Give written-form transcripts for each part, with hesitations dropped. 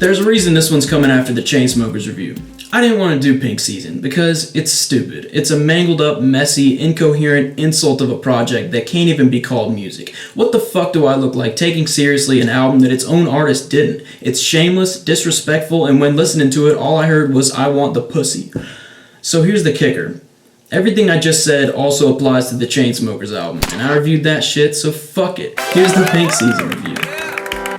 There's a reason this one's coming after the Chainsmokers review. I didn't want to do Pink Season because it's stupid. It's a mangled up, messy, incoherent insult of a project that can't even be called music. What the fuck do I look like taking seriously an album that its own artist didn't? It's shameless, disrespectful, and when listening to it, all I heard was "I want the pussy." So here's the kicker. Everything I just said also applies to the Chainsmokers album, and I reviewed that shit, so fuck it. Here's the Pink Season review.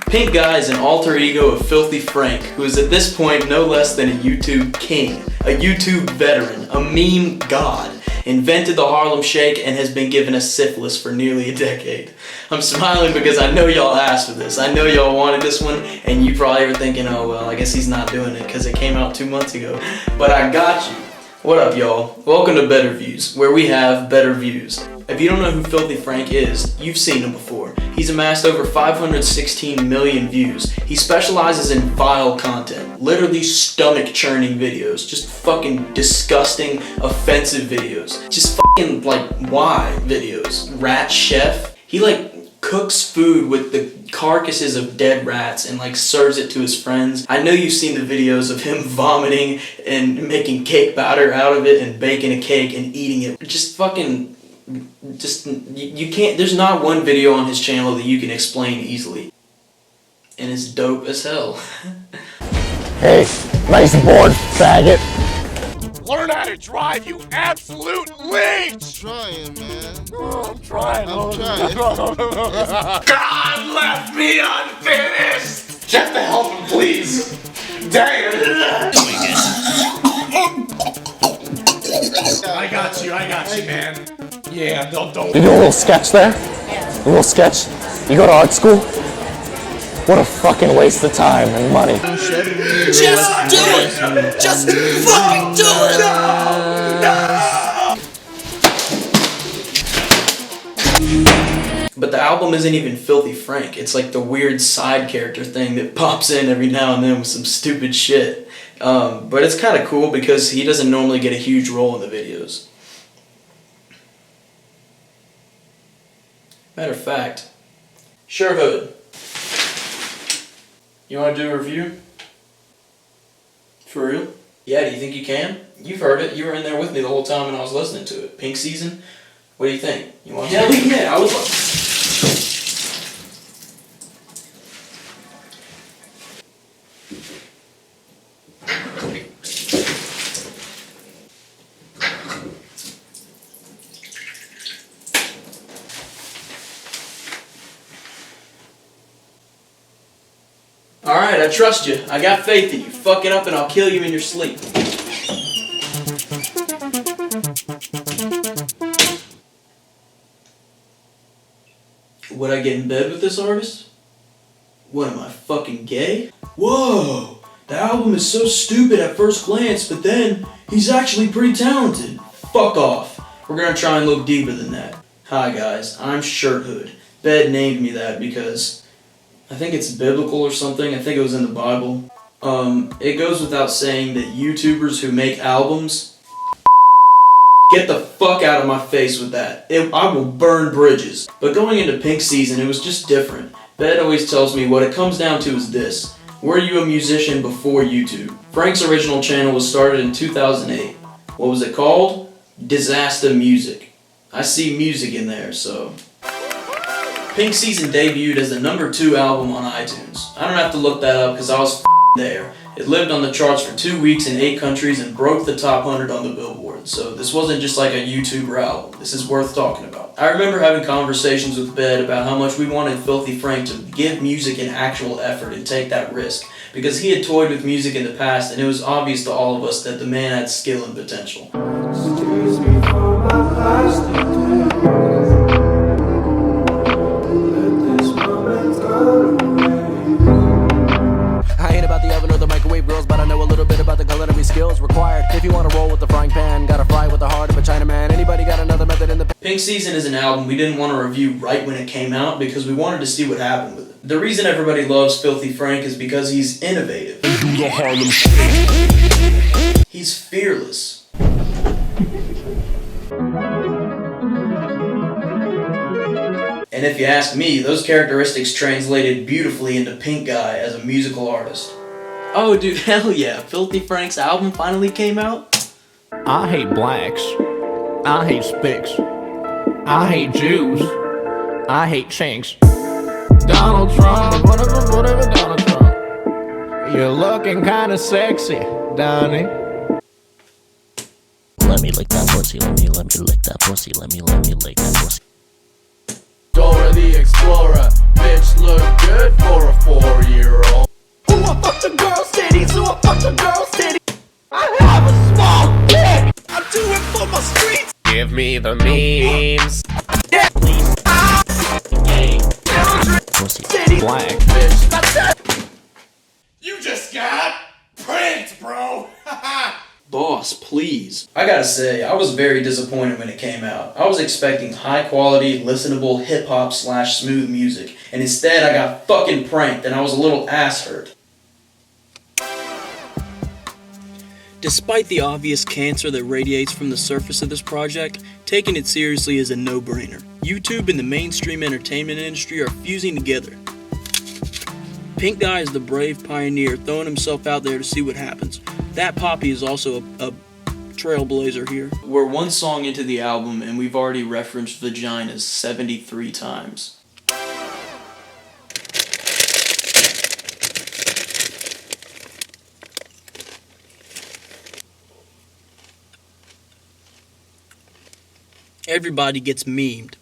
Pink Guy is an alter ego of Filthy Frank, who is at this point no less than a YouTube king, a YouTube veteran, a meme god, invented the Harlem Shake, and has been given a syphilis for nearly a decade. I'm smiling because I know y'all asked for this. I know y'all wanted this one, and you probably were thinking, oh well, I guess he's not doing it because it came out 2 months ago. But I got you. What up, y'all? Welcome to Better Views, where we have better views. If you don't know who Filthy Frank is, you've seen him before. He's amassed over 516 million views. He specializes in vile content, literally stomach-churning videos, just fucking disgusting, offensive videos. Just fucking, like, why videos? Rat chef? He, like, cooks food with the carcasses of dead rats and like serves it to his friends. I know you've seen the videos of him vomiting and making cake batter out of it and baking a cake and eating it. Just fucking, you can't, there's not one video on his channel that you can explain easily. And it's dope as hell. Hey, nice board, faggot. Learn how to drive, you absolute leech! I'm trying, man. I'm trying. God left me unfinished! Jeff, to help him, please! Dang it! I got you, man. Yeah, don't. You do a little sketch there? Yeah. A little sketch? You go to art school? What a fucking waste of time and money. Just do it! Just fucking do it! No! But the album isn't even Filthy Frank. It's like the weird side character thing that pops in every now and then with some stupid shit. But it's kind of cool because he doesn't normally get a huge role in the videos. Matter of fact, Shirthood. You want to do a review? For real? Yeah, do you think you can? You've heard it. You were in there with me the whole time when I was listening to it. Pink Season? What do you think? You want to? Hell yeah, I was. Alright, I trust you. I got faith in you. Fuck it up and I'll kill you in your sleep. Would I get in bed with this artist? What, am I fucking gay? Whoa! The album is so stupid at first glance, but then he's actually pretty talented. Fuck off. We're gonna try and look deeper than that. Hi guys, I'm Shirthood. Bed named me that because I think it's biblical or something. I think it was in the Bible. It goes without saying that YouTubers who make albums, get the fuck out of my face with that. I will burn bridges. But going into Pink Season, it was just different. Bed always tells me what it comes down to is this. Were you a musician before YouTube? Frank's original channel was started in 2008. What was it called? Disaster Music. I see music in there, so... Pink Season debuted as the #2 album on iTunes. I don't have to look that up because I was there. It lived on the charts for 2 weeks in 8 countries and broke the top 100 on the Billboard. So this wasn't just like a YouTuber album. This is worth talking about. I remember having conversations with Bed about how much we wanted Filthy Frank to give music an actual effort and take that risk. Because he had toyed with music in the past and it was obvious to all of us that the man had skill and potential. Excuse me for my plastic day. I ain't about the oven or the microwave girls, but I know a little bit about the culinary skills required. If you want to roll with the frying pan, gotta fry with the heart of a Chinaman. Anybody got another method in the... Pink Season is an album we didn't want to review right when it came out because we wanted to see what happened with it. The reason everybody loves Filthy Frank is because he's innovative. Do the Harlem Shake. He's fearless. And if you ask me, those characteristics translated beautifully into Pink Guy as a musical artist. Oh, dude, hell yeah. Filthy Frank's album finally came out. I hate blacks. I hate spics. I hate Jews. I hate chinks. Donald Trump, whatever Donald Trump. You're looking kinda sexy, Donnie. Let me lick that pussy, let me lick that pussy, let me lick that pussy. Dora the Explorer, bitch look good for a 4-year-old. Who I fuck the girl's titties, who I fuck the girl's titties. I have a small dick. I do it for my streets. Give me the memes. Yeah. Please. Pussy. Titty. Black, bitch, that's that. You just got pranked, bro. Boss, please. I gotta say, I was very disappointed when it came out. I was expecting high quality, listenable hip-hop / smooth music, and instead I got fucking pranked and I was a little ass hurt. Despite the obvious cancer that radiates from the surface of this project, taking it seriously is a no-brainer. YouTube and the mainstream entertainment industry are fusing together. Pink Guy is the brave pioneer throwing himself out there to see what happens. That Poppy is also a trailblazer here. We're one song into the album and we've already referenced vaginas 73 times. Everybody gets memed.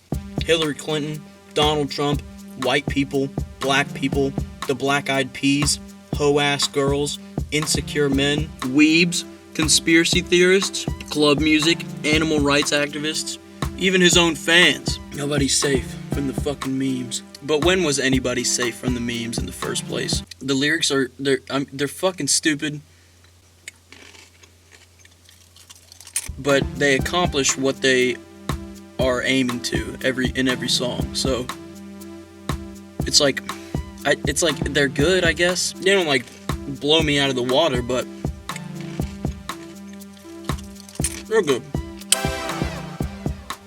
Hillary Clinton, Donald Trump, white people, black people, the black-eyed peas, hoe-ass girls, insecure men, weebs, conspiracy theorists, club music, animal rights activists, even his own fans. Nobody's safe from the fucking memes. But when was anybody safe from the memes in the first place? The lyrics are, they're fucking stupid, but they accomplish what they are aiming to in every song. So it's like they're good, I guess. They don't like blow me out of the water, but they're good.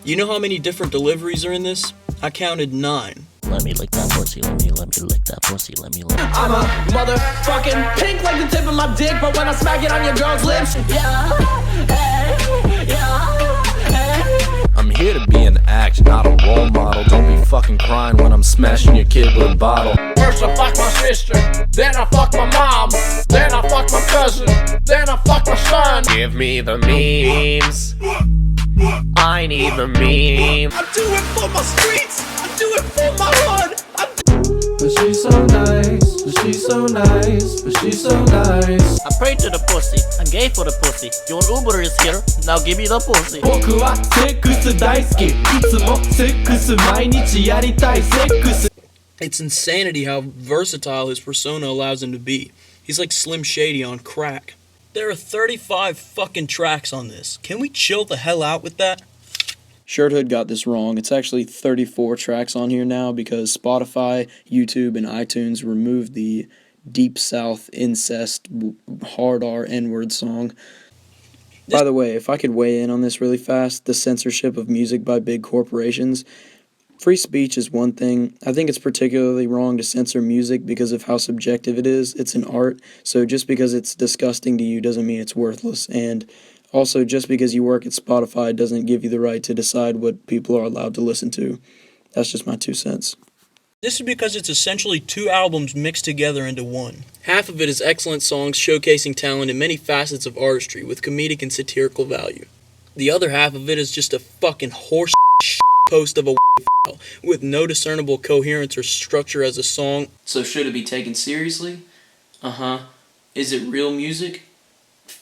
You know how many different deliveries are in this? I counted 9. Let me lick that pussy, let me lick that pussy, let me lick. I'm a motherfucking pink like the tip of my dick, but when I smack it on your girl's lips, yeah, hey, yeah. I'm here to be an act, not a role model. Don't be fucking crying when I'm smashing your kid with a bottle. First I fuck my sister, then I fuck my mom, then I fuck my cousin, then I fuck my son. Give me the memes. I need the meme. I do it for my streets, I do it for my hood. But she's so nice, but she's so nice, but she's so nice. I pray to the pussy, I'm gay for the pussy. Your Uber is here, now give me the pussy. 僕はセックス大好き。いつもセックス毎日やりたいセックス。 It's insanity how versatile his persona allows him to be. He's like Slim Shady on crack. There are 35 fucking tracks on this. Can we chill the hell out with that? Shirthood got this wrong. It's actually 34 tracks on here now because Spotify, YouTube, and iTunes removed the Deep South incest hard R N-word song. By the way, if I could weigh in on this really fast, the censorship of music by big corporations. Free speech is one thing. I think it's particularly wrong to censor music because of how subjective it is. It's an art, so just because it's disgusting to you doesn't mean it's worthless. And also, just because you work at Spotify doesn't give you the right to decide what people are allowed to listen to. That's just my 2 cents. This is because it's essentially 2 albums mixed together into one. Half of it is excellent songs showcasing talent in many facets of artistry with comedic and satirical value. The other half of it is just a fucking horse post of a file with no discernible coherence or structure as a song. So should it be taken seriously? Is it real music?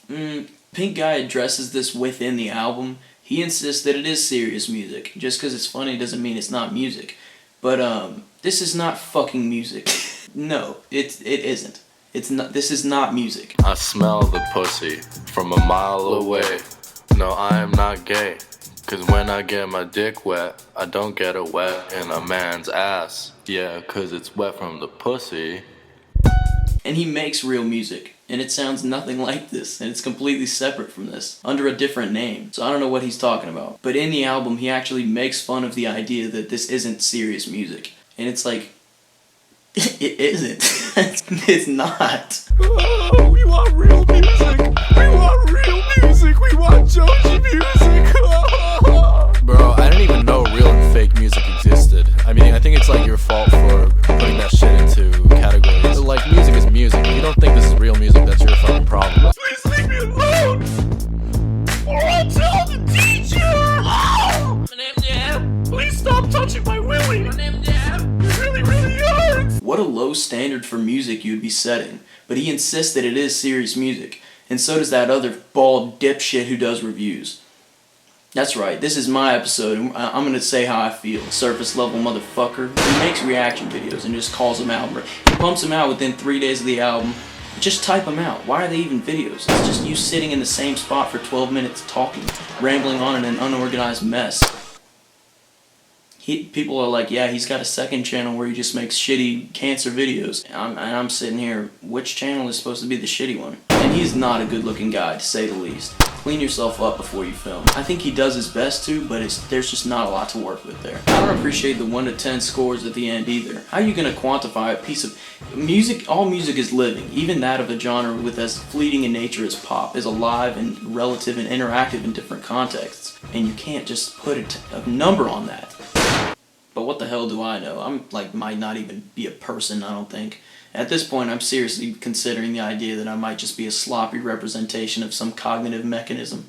Pink Guy addresses this within the album. He insists that it is serious music. Just because it's funny doesn't mean it's not music. But this is not fucking music. No, it isn't. It's not. This is not music. I smell the pussy from a mile away. No, I am not gay. Cause when I get my dick wet, I don't get it wet in a man's ass. Yeah, cause it's wet from the pussy. And he makes real music, and it sounds nothing like this, and it's completely separate from this, under a different name. So I don't know what he's talking about. But in the album, he actually makes fun of the idea that this isn't serious music. And it's like, it isn't. It's not. We want real music. We want real music. We want Joji music. Bro, I didn't even know real and fake music existed. I mean, I think it's like your fault for putting that shit into categories. Like, music is music. If you don't think this is real music, that's your fucking problem. Please leave me alone, or I'll tell the teacher. Oh! My name Dad. Please stop touching my willy. My name Dad. It really, really hurts. What a low standard for music you would be setting. But he insists that it is serious music, and so does that other bald dipshit who does reviews. That's right, this is my episode, and I'm gonna say how I feel. Surface level motherfucker. He makes reaction videos and just calls them out. He pumps them out within 3 days of the album. Just type them out. Why are they even videos? It's just you sitting in the same spot for 12 minutes talking, rambling on in an unorganized mess. People are like, yeah, he's got a second channel where he just makes shitty cancer videos. And I'm sitting here, which channel is supposed to be the shitty one? And he's not a good looking guy, to say the least. Clean yourself up before you film. I think he does his best to, but there's just not a lot to work with there. I don't appreciate the 1 to 10 scores at the end either. How are you going to quantify a piece of music? All music is living. Even that of a genre with as fleeting in nature as pop is alive and relative and interactive in different contexts. And you can't just put a number on that. But what the hell do I know? I'm might not even be a person, I don't think. At this point, I'm seriously considering the idea that I might just be a sloppy representation of some cognitive mechanism.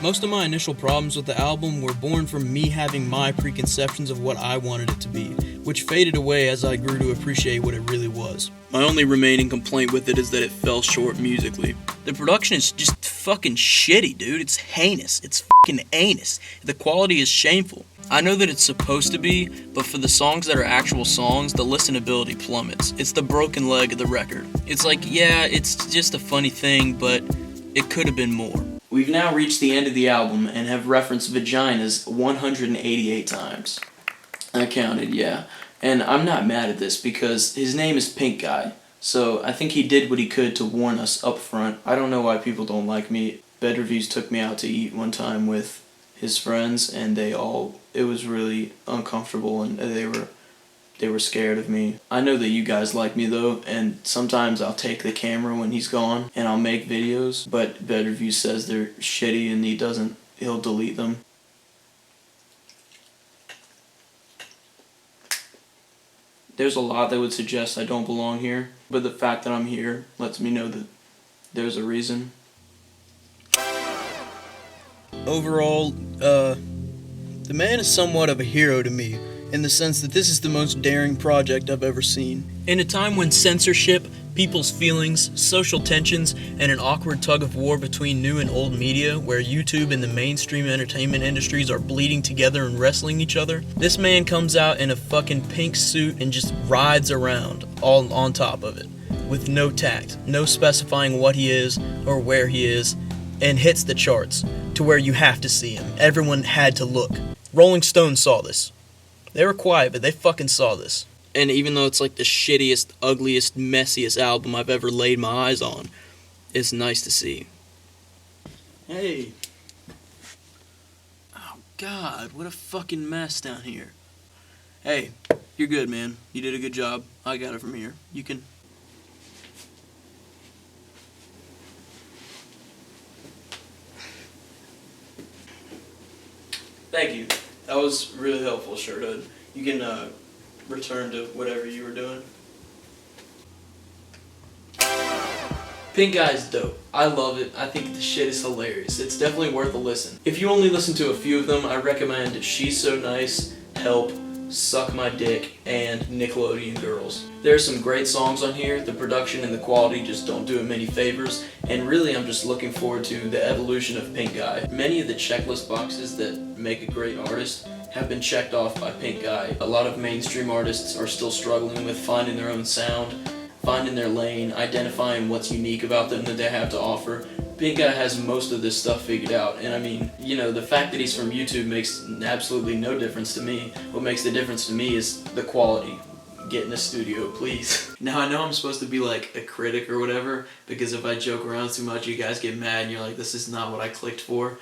Most of my initial problems with the album were born from me having my preconceptions of what I wanted it to be, which faded away as I grew to appreciate what it really was. My only remaining complaint with it is that it fell short musically. The production is just fucking shitty, dude. It's heinous. It's fucking anus. The quality is shameful. I know that it's supposed to be, but for the songs that are actual songs, the listenability plummets. It's the broken leg of the record. It's like, yeah, it's just a funny thing, but it could have been more. We've now reached the end of the album and have referenced vaginas 188 times. I counted, yeah. And I'm not mad at this because his name is Pink Guy. So I think he did what he could to warn us up front. I don't know why people don't like me. Bed Reviews took me out to eat one time with his friends, and it was really uncomfortable, and they were scared of me. I know that you guys like me though, and sometimes I'll take the camera when he's gone and I'll make videos, but Bed Reviews says they're shitty and he'll delete them. There's a lot that would suggest I don't belong here, but the fact that I'm here lets me know that there's a reason. Overall, the man is somewhat of a hero to me, in the sense that this is the most daring project I've ever seen. In a time when censorship, people's feelings, social tensions, and an awkward tug-of-war between new and old media, where YouTube and the mainstream entertainment industries are bleeding together and wrestling each other, this man comes out in a fucking pink suit and just rides around, all on top of it, with no tact, no specifying what he is or where he is, and hits the charts, to where you have to see him. Everyone had to look. Rolling Stone saw this. They were quiet, but they fucking saw this. And even though it's like the shittiest, ugliest, messiest album I've ever laid my eyes on, it's nice to see. Hey. Oh, God, what a fucking mess down here. Hey, you're good, man. You did a good job. I got it from here. You can... Thank you. That was really helpful, Shirthood. You can return to whatever you were doing. Pink Guy's dope. I love it. I think the shit is hilarious. It's definitely worth a listen. If you only listen to a few of them, I recommend She's So Nice, Help, Suck My Dick, and Nickelodeon Girls. There are some great songs on here. The production and the quality just don't do it many favors, and really I'm just looking forward to the evolution of Pink Guy. Many of the checklist boxes that make a great artist have been checked off by Pink Guy. A lot of mainstream artists are still struggling with finding their own sound, finding their lane, identifying what's unique about them that they have to offer. Pink Guy has most of this stuff figured out, and I mean, you know, the fact that he's from YouTube makes absolutely no difference to me. What makes the difference to me is the quality. Get in the studio, please. Now, I know I'm supposed to be like a critic or whatever, because if I joke around too much, you guys get mad and you're like, this is not what I clicked for.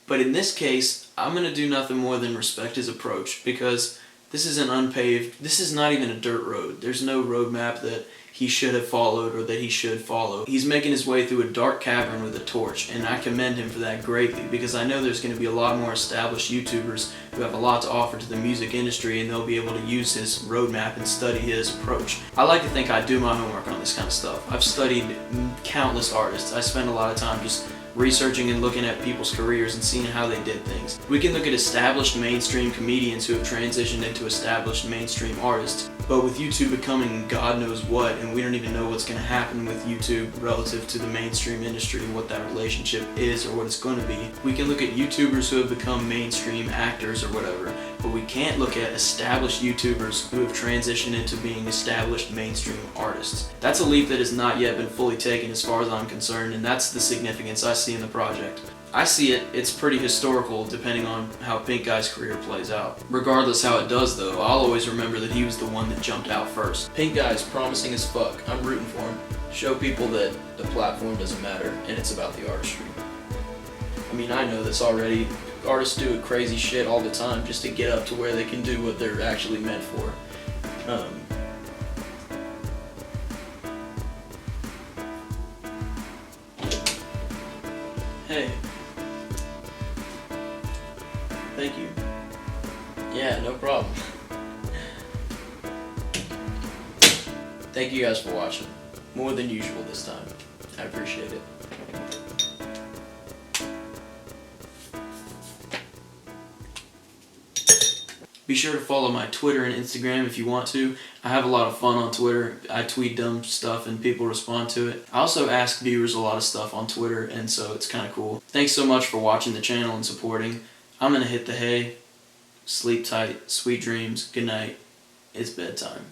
But in this case, I'm gonna do nothing more than respect his approach, because This is an unpaved, this is not even a dirt road. There's no road map that he should have followed or that he should follow. He's making his way through a dark cavern with a torch, and I commend him for that greatly, because I know there's going to be a lot more established YouTubers who have a lot to offer to the music industry, and they'll be able to use his roadmap and study his approach. I like to think I do my homework on this kind of stuff. I've studied countless artists. I spend a lot of time just researching and looking at people's careers and seeing how they did things. We can look at established mainstream comedians who have transitioned into established mainstream artists, but with YouTube becoming God knows what, and we don't even know what's going to happen with YouTube relative to the mainstream industry, what that relationship is or what it's going to be. We can look at YouTubers who have become mainstream actors or whatever, but we can't look at established YouTubers who have transitioned into being established mainstream artists. That's a leap that has not yet been fully taken as far as I'm concerned, and that's the significance I see in the project. I see it's pretty historical depending on how Pink Guy's career plays out. Regardless how it does though, I'll always remember that he was the one that jumped out first. Pink Guy is promising as fuck. I'm rooting for him. Show people that the platform doesn't matter and it's about the artistry. I mean, I know this already. Artists do crazy shit all the time just to get up to where they can do what they're actually meant for. Hey. Thank you. Yeah, no problem. Thank you guys for watching. More than usual this time. I appreciate it. Be sure to follow my Twitter and Instagram if you want to. I have a lot of fun on Twitter. I tweet dumb stuff and people respond to it. I also ask viewers a lot of stuff on Twitter, and so it's kind of cool. Thanks so much for watching the channel and supporting. I'm gonna hit the hay. Sleep tight. Sweet dreams. Good night. It's bedtime.